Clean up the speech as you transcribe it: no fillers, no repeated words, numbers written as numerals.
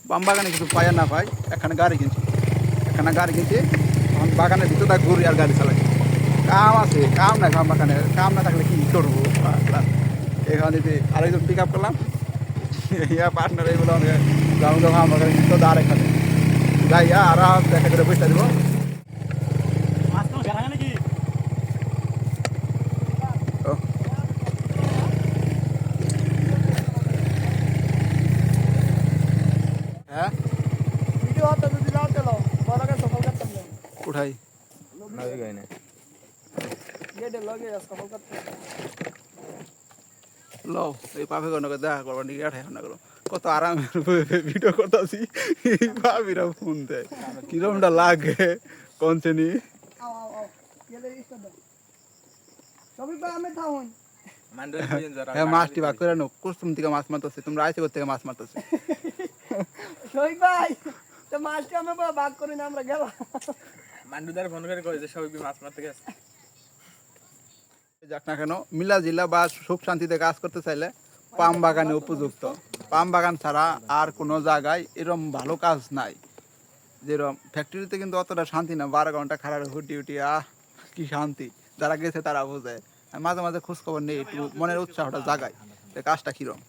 পাম বাগানে কিছু পাই আর না পাই, এখানে গাড়ি কিনছি, এখন বাগানের ভিতরটা ঘুরি আর গাড়ি চালাই। কাম আছে, কাম নাই পাম বাগানে, কাম না থাকলে কি করবো। এখানে যদি আরেকজন পিক আপ করলাম, ইয়া পার্টনার এগুলো আমি তো পাম বাগানে ভিতর আর এখানে যাইয়া আরাম দেখা করে পয়সা দিব। ও হ্যাঁ কোথায় লো এই পাপে কোনো দেখা করবার নিয়ে এখন না করো কত আরামের ভিডিও করতেছি, ভাবিরা ফোন দেয় কিরমটা লাগে কোন শ্রেণী। হ্যাঁ মাছটি ভাগ করে নো কুসুম থেকে মাছ মারতেছে, তোমরা আইসে থেকে মাছ মারতেছে। মাছটি আমি ভাগ করি না, আমরা গেলাম মান্ডুদার ফোন করে কই যে সবাই মাছ মারতে গেছে। যাক না কেন মিলা জিলা বা সুখ শান্তিতে কাজ করতে চাইলে পাম বাগানে উপযুক্ত। পাম বাগান ছাড়া আর কোনো জায়গায় এরকম ভালো কাজ নাই। যেরকম ফ্যাক্টরিতে কিন্তু অতটা শান্তি না, 12 ঘন্টা খারাপ হুটি উটি কি শান্তি, যারা গেছে তারা বোঝে। মাঝে মাঝে খোঁজ খবর নেই, একটু মনের উৎসাহটা জাগায় কাজটা কিরম।